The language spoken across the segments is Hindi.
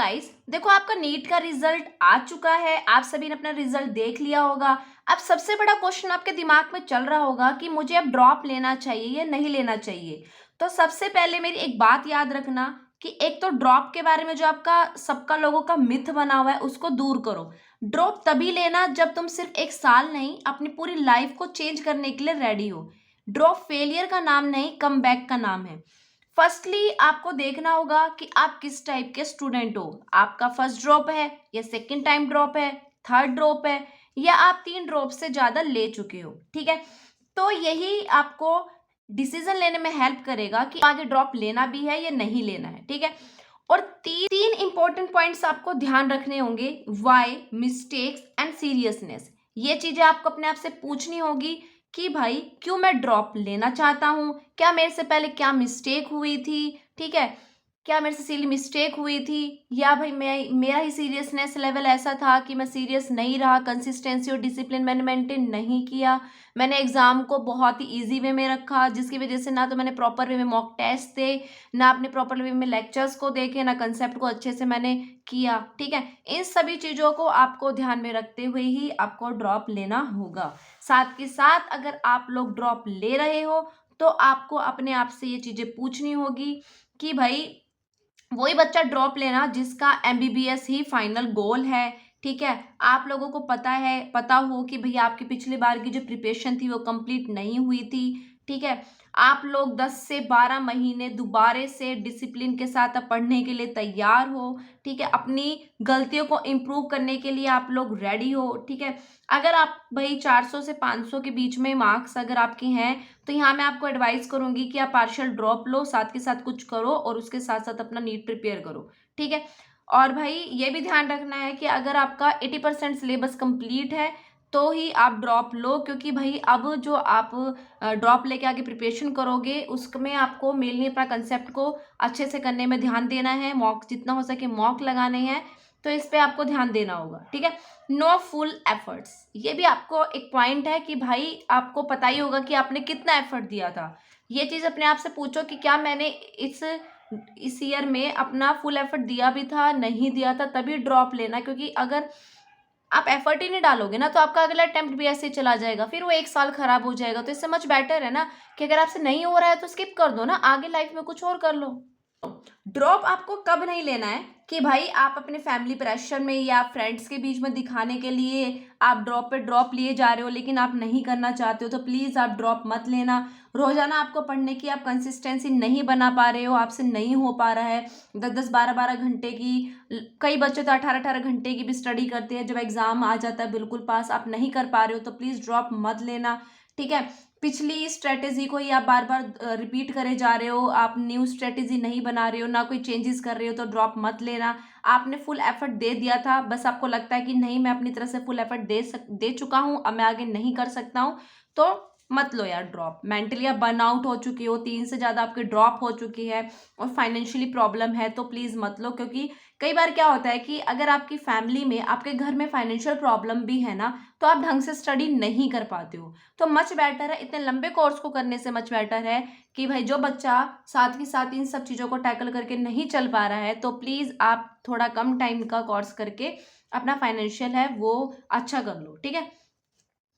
गाइस देखो, आपका नीट का रिजल्ट आ चुका है। आप सभी ने अपना रिजल्ट देख लिया होगा। अब सबसे बड़ा क्वेश्चन आपके दिमाग में चल रहा होगा कि मुझे अब ड्रॉप लेना चाहिए या नहीं लेना चाहिए। तो सबसे पहले मेरी एक बात याद रखना कि एक तो ड्रॉप के बारे में जो आपका सबका लोगों का मिथ बना हुआ है उसको दूर करो। ड्रॉप तभी लेना जब तुम सिर्फ एक साल नहीं, अपनी पूरी लाइफ को चेंज करने के लिए रेडी हो। ड्रॉप फेलियर का नाम नहीं, कमबैक का नाम है। फर्स्टली आपको देखना होगा कि आप किस टाइप के स्टूडेंट हो। आपका फर्स्ट ड्रॉप है या सेकंड टाइम ड्रॉप है, थर्ड ड्रॉप है, या आप 3 ड्रॉप से ज्यादा ले चुके हो। ठीक है, तो यही आपको डिसीजन लेने में हेल्प करेगा कि आगे ड्रॉप लेना भी है या नहीं लेना है। ठीक है, और तीन इंपॉर्टेंट पॉइंट्स आपको ध्यान रखने होंगे: वाई, मिस्टेक्स एंड सीरियसनेस। ये चीजें आपको अपने आप से पूछनी होगी कि भाई क्यों मैं ड्रॉप लेना चाहता हूँ, क्या मेरे से पहले क्या मिस्टेक हुई थी। ठीक है, क्या मेरे से सिली मिस्टेक हुई थी, या भाई मेरा ही सीरियसनेस लेवल ऐसा था कि मैं सीरियस नहीं रहा, कंसिस्टेंसी और डिसिप्लिन मैंने मेंटेन नहीं किया, मैंने एग्जाम को बहुत ही इजी वे में रखा जिसकी वजह से ना तो मैंने प्रॉपर वे में मॉक टेस्ट दे, ना अपने प्रॉपर वे में लेक्चर्स को देखे, ना कंसेप्ट को अच्छे से मैंने किया। ठीक है, इन सभी चीज़ों को आपको ध्यान में रखते हुए ही आपको ड्रॉप लेना होगा। साथ के साथ अगर आप लोग ड्रॉप ले रहे हो तो आपको अपने आप से ये चीज़ें पूछनी होगी कि भाई वही बच्चा ड्रॉप लेना जिसका एमबीबीएस ही फाइनल गोल है। ठीक है, आप लोगों को पता हो कि भैया आपकी पिछली बार की जो प्रिपरेशन थी वो कंप्लीट नहीं हुई थी। ठीक है, आप लोग 10 से 12 महीने दोबारे से डिसिप्लिन के साथ अब पढ़ने के लिए तैयार हो। ठीक है, अपनी गलतियों को इम्प्रूव करने के लिए आप लोग रेडी हो। ठीक है, अगर आप भाई 400 से 500 के बीच में मार्क्स अगर आपके हैं तो यहाँ मैं आपको एडवाइस करूंगी कि आप पार्शियल ड्रॉप लो, साथ के साथ कुछ करो और उसके साथ साथ अपना नीट प्रिपेयर करो। ठीक है, और भाई ये भी ध्यान रखना है कि अगर आपका 80% सिलेबस कंप्लीट है तो ही आप ड्रॉप लो, क्योंकि भाई अब जो आप ड्रॉप लेके आगे प्रिपरेशन करोगे उसमें आपको मेनली अपना कंसेप्ट को अच्छे से करने में ध्यान देना है, मॉक जितना हो सके मॉक लगाने हैं, तो इस पे आपको ध्यान देना होगा। ठीक है, नो फुल एफर्ट्स, ये भी आपको एक पॉइंट है कि भाई आपको पता ही होगा कि आपने कितना एफर्ट दिया था। ये चीज़ अपने आप से पूछो कि क्या मैंने इस ईयर में अपना फुल एफर्ट दिया भी था, नहीं दिया था, तभी ड्रॉप लेना। क्योंकि अगर आप एफर्ट ही नहीं डालोगे ना तो आपका अगला अटेम्प्ट भी ऐसे ही चला जाएगा, फिर वो एक साल खराब हो जाएगा। तो इससे मच बेटर है ना कि अगर आपसे नहीं हो रहा है तो स्किप कर दो ना, आगे लाइफ में कुछ और कर लो। ड्रॉप आपको कब नहीं लेना है कि भाई आप अपने फैमिली प्रेशर में या फ्रेंड्स के बीच में दिखाने के लिए आप ड्रॉप पे ड्रॉप लिए जा रहे हो लेकिन आप नहीं करना चाहते हो, तो प्लीज़ आप ड्रॉप मत लेना। रोजाना आपको पढ़ने की आप कंसिस्टेंसी नहीं बना पा रहे हो, आपसे नहीं हो पा रहा है 10-10 12-12 घंटे की, कई बच्चे तो 18-18 घंटे की भी स्टडी करते हैं, जब एग्जाम आ जाता है बिल्कुल पास आप नहीं कर पा रहे हो तो प्लीज़ ड्रॉप मत लेना। ठीक है, पिछली स्ट्रेटेजी को ही आप बार बार रिपीट करे जा रहे हो, आप न्यू स्ट्रेटेजी नहीं बना रहे हो, ना कोई चेंजेस कर रहे हो, तो ड्रॉप मत लेना। आपने फुल एफर्ट दे दिया था, बस आपको लगता है कि नहीं मैं अपनी तरफ से फुल एफर्ट दे चुका हूँ, अब मैं आगे नहीं कर सकता हूँ, तो मत लो यार ड्रॉप। मेंटली आप बर्न आउट हो चुकी हो, 3 से ज़्यादा आपकी ड्रॉप हो चुकी है और फाइनेंशियली प्रॉब्लम है, तो प्लीज़ मत लो। क्योंकि कई बार क्या होता है कि अगर आपकी फैमिली में, आपके घर में फाइनेंशियल प्रॉब्लम भी है ना, तो आप ढंग से स्टडी नहीं कर पाते हो। तो मच बेटर है, इतने लंबे कोर्स को करने से मच बेटर है कि भाई जो बच्चा साथ ही साथ इन सब चीज़ों को टैकल करके नहीं चल पा रहा है तो प्लीज़ आप थोड़ा कम टाइम का कोर्स करके अपना फाइनेंशियल है वो अच्छा कर लो। ठीक है,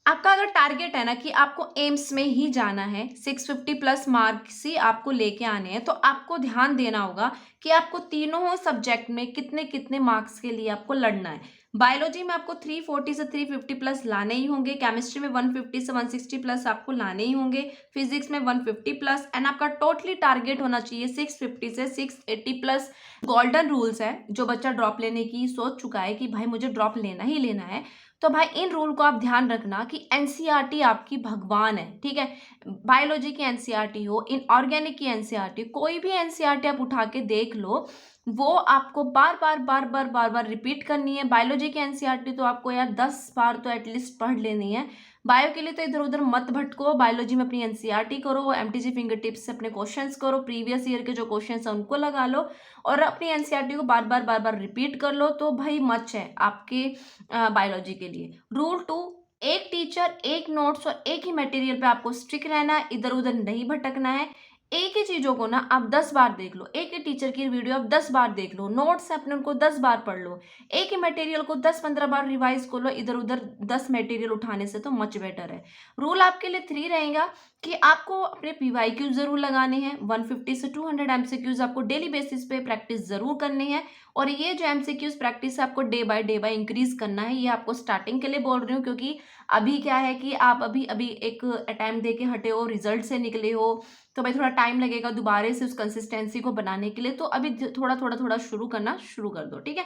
आपका अगर टारगेट है ना कि आपको एम्स में ही जाना है, 650 प्लस मार्क्स ही आपको लेके आने हैं, तो आपको ध्यान देना होगा कि आपको तीनों सब्जेक्ट में कितने कितने मार्क्स के लिए आपको लड़ना है। बायोलॉजी में आपको 340 से 350 प्लस लाने ही होंगे, केमिस्ट्री में 150 से 160 प्लस आपको लाने ही होंगे, फिजिक्स में 150 प्लस, एंड आपका टोटली टारगेट होना चाहिए 650 से 680 प्लस। गोल्डन रूल्स है, जो बच्चा ड्रॉप लेने की सोच चुका है कि भाई मुझे ड्रॉप लेना ही लेना है, तो भाई इन रूल को आप ध्यान रखना कि एनसीईआरटी आपकी भगवान है। ठीक है, बायोलॉजी की एनसीईआरटी हो, इनऑर्गेनिक की एनसीईआरटी, कोई भी एनसीईआरटी आप उठा के देख लो, वो आपको बार बार रिपीट करनी है। बायोलॉजी की एनसीईआरटी तो आपको यार 10 बार तो एटलीस्ट पढ़ लेनी है। बायो के लिए तो इधर उधर मत भटको, बायोलॉजी में अपनी एनसीईआरटी करो, एमटीजी फिंगर टिप्स से अपने क्वेश्चंस करो, प्रीवियस ईयर के जो क्वेश्चंस हैं उनको लगा लो और अपनी एनसीईआरटी को बार बार रिपीट कर लो, तो भाई मच है आपके बायोलॉजी के लिए। रूल 2, एक टीचर, एक नोट्स और एक ही मटेरियल पे आपको स्टिक रहना है, इधर उधर नहीं भटकना है। एक ही चीज़ों को ना आप 10 बार देख लो, एक ही टीचर की वीडियो आप 10 बार देख लो, नोट्स है अपने उनको 10 बार पढ़ लो, एक ही मटेरियल को 10-15 बार रिवाइज कर लो, इधर-उधर 10 मटेरियल उठाने से तो मच बेटर है। रूल आपके लिए 3 रहेगा कि आपको अपने पीवाईक्यू ज़रूर लगाने हैं, 150 से 200 एमसीक्यूज़ आपको डेली बेसिस पे प्रैक्टिस ज़रूर करनी है और ये जो एमसीक्यूज़ प्रैक्टिस है आपको डे बाय इंक्रीज़ करना है। ये आपको स्टार्टिंग के लिए बोल रही हूँ क्योंकि अभी क्या है कि आप अभी एक अटेम्प्ट दे के हटे हो, रिजल्ट से निकले हो, तो भाई थोड़ा टाइम लगेगा दोबारा से उस कंसिस्टेंसी को बनाने के लिए, तो अभी थोड़ा शुरू करना शुरू कर दो, ठीक है।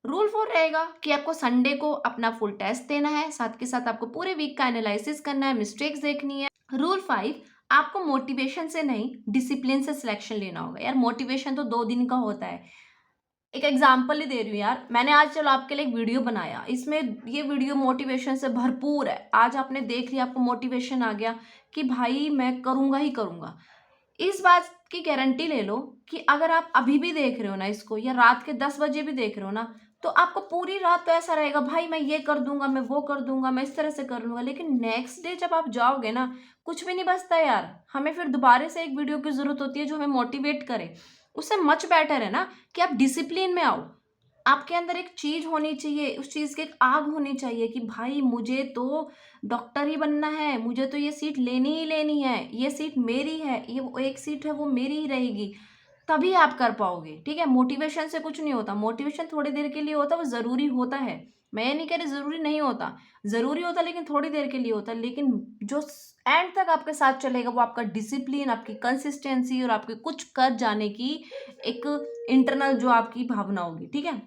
रूल 4 रहेगा कि आपको संडे को अपना फुल टेस्ट देना है, साथ के साथ आपको पूरे वीक का एनालिसिस करना है, मिस्टेक्स देखनी है। रूल 5, आपको मोटिवेशन से नहीं डिसिप्लिन से सिलेक्शन लेना होगा। यार मोटिवेशन तो 2 दिन का होता है। एक एग्जाम्पल ही दे रही हूँ यार, मैंने आज चलो आपके लिए एक वीडियो बनाया, इसमें ये वीडियो मोटिवेशन से भरपूर है। आज आपने देख लिया, आपको मोटिवेशन आ गया कि भाई मैं करूँगा ही करूँगा। इस बात की गारंटी ले लो कि अगर आप अभी भी देख रहे हो ना इसको, या रात के 10 बजे भी देख रहे हो ना, तो आपको पूरी रात तो ऐसा रहेगा, भाई मैं ये कर दूंगा, मैं वो कर दूंगा, मैं इस तरह से कर लूंगा। लेकिन नेक्स्ट डे जब आप जाओगे ना, कुछ भी नहीं बचता यार। हमें फिर दोबारा से एक वीडियो की जरूरत होती है जो हमें मोटिवेट करे। उससे मच बेटर है ना कि आप डिसिप्लिन में आओ। आपके अंदर एक चीज होनी चाहिए, उस चीज की एक आग होनी चाहिए कि भाई मुझे तो डॉक्टर ही बनना है, मुझे तो ये सीट लेनी ही लेनी है, ये सीट मेरी है, ये वो एक सीट है वो मेरी ही रहेगी। तभी आप कर पाओगे, ठीक है। मोटिवेशन से कुछ नहीं होता, मोटिवेशन थोड़ी देर के लिए होता है, वो जरूरी होता है। मैं ये नहीं कह रही जरूरी नहीं होता, जरूरी होता लेकिन थोड़ी देर के लिए होता है। लेकिन जो एंड तक आपके साथ चलेगा वो आपका डिसिप्लिन, आपकी कंसिस्टेंसी और आपके कुछ कर जाने की एक इंटरनल जो आपकी भावना होगी, ठीक है।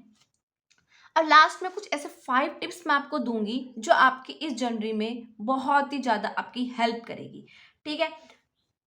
और लास्ट में कुछ ऐसे 5 टिप्स मैं आपको दूंगी जो आपकी इस जर्नी में बहुत ही ज़्यादा आपकी हेल्प करेगी, ठीक है।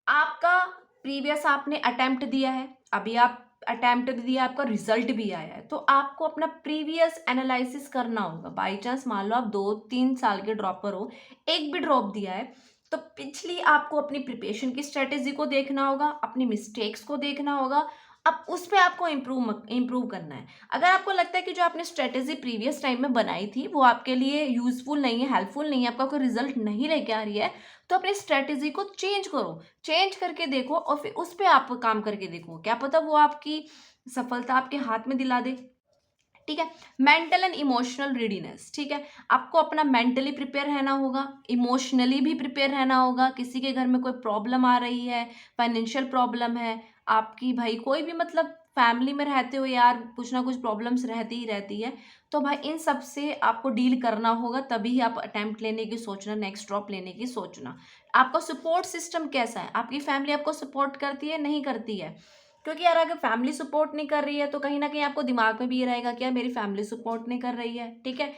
आपका प्रीवियस आपने अटेम्प्ट दिया है, अभी आप अटेम्प्ट दिया, आपका रिजल्ट भी आया है, तो आपको अपना प्रीवियस एनालिसिस करना होगा। बाई चांस मान लो आप 2-3 साल के ड्रॉपर हो, एक भी ड्रॉप दिया है, तो पिछली आपको अपनी प्रिपरेशन की स्ट्रेटेजी को देखना होगा, अपनी मिस्टेक्स को देखना होगा। अब उस पे आपको इम्प्रूव करना है। अगर आपको लगता है कि जो आपने स्ट्रेटेजी प्रीवियस टाइम में बनाई थी वो आपके लिए यूजफुल नहीं है, हेल्पफुल नहीं है, आपका कोई रिजल्ट नहीं लेके आ रही है, तो अपनी स्ट्रेटेजी को चेंज करो, चेंज करके देखो और फिर उस पे आप काम करके देखो, क्या पता वो आपकी सफलता आपके हाथ में दिला दे, ठीक है। मेंटल एंड इमोशनल रेडीनेस, ठीक है। आपको अपना मेंटली प्रिपेयर रहना होगा, इमोशनली भी प्रिपेयर रहना होगा। किसी के घर में कोई प्रॉब्लम आ रही है, फाइनेंशियल प्रॉब्लम है आपकी, भाई कोई भी मतलब फैमिली में रहते हो यार, कुछ ना कुछ प्रॉब्लम्स रहती ही रहती है, तो भाई इन सब से आपको डील करना होगा, तभी ही आप अटेम्प्ट लेने की सोचना, नेक्स्ट ड्रॉप लेने की सोचना। आपका सपोर्ट सिस्टम कैसा है, आपकी फैमिली आपको सपोर्ट करती है नहीं करती है, क्योंकि यार अगर फैमिली सपोर्ट नहीं कर रही है तो कहीं ना कहीं आपको दिमाग में भी ये रहेगा कि यार मेरी फैमिली सपोर्ट नहीं कर रही है, ठीक है।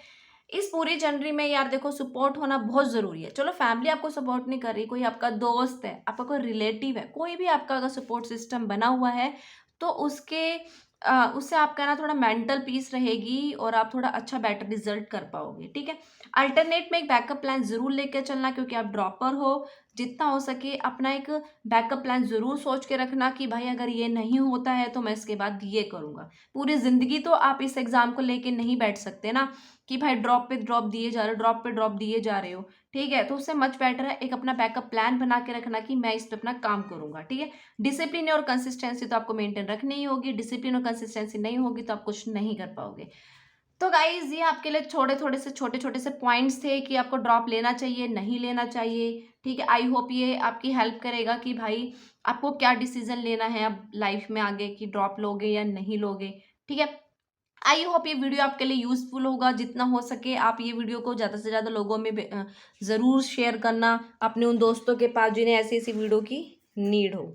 इस पूरी जर्नी में यार देखो सपोर्ट होना बहुत जरूरी है। चलो फैमिली आपको सपोर्ट नहीं कर रही, कोई आपका दोस्त है, आपका कोई रिलेटिव है, कोई भी आपका अगर सपोर्ट सिस्टम बना हुआ है, तो उससे आपका ना थोड़ा मेंटल पीस रहेगी और आप थोड़ा अच्छा बेटर रिजल्ट कर पाओगे, ठीक है। अल्टरनेट में एक बैकअप प्लान जरूर लेकर चलना, क्योंकि आप ड्रॉपर हो, जितना हो सके अपना एक बैकअप प्लान जरूर सोच के रखना कि भाई अगर ये नहीं होता है तो मैं इसके बाद ये करूंगा। पूरी जिंदगी तो आप इस एग्जाम को लेके नहीं बैठ सकते ना कि भाई ड्रॉप पे ड्रॉप दिए जा रहे हो, ड्रॉप पे ड्रॉप दिए जा रहे हो, ठीक है। तो उससे मच बेटर है एक अपना बैकअप प्लान बना के रखना कि मैं इस पे अपना काम करूंगा, ठीक है। डिसिप्लिन और कंसिस्टेंसी तो आपको मेंटेन रखनी ही होगी, डिसिप्लिन और कंसिस्टेंसी नहीं होगी तो आप कुछ नहीं कर पाओगे। तो गाइज ये आपके लिए छोटे छोटे से पॉइंट्स थे कि आपको ड्रॉप लेना चाहिए नहीं लेना चाहिए, ठीक है। आई होप ये आपकी हेल्प करेगा कि भाई आपको क्या डिसीजन लेना है अब लाइफ में आगे, कि ड्रॉप लोगे या नहीं लोगे, ठीक है। आई होप ये वीडियो आपके लिए यूजफुल होगा। जितना हो सके आप ये वीडियो को ज़्यादा से ज़्यादा लोगों में ज़रूर शेयर करना, अपने उन दोस्तों के पास जिन्हें ऐसी ऐसी वीडियो की नीड हो।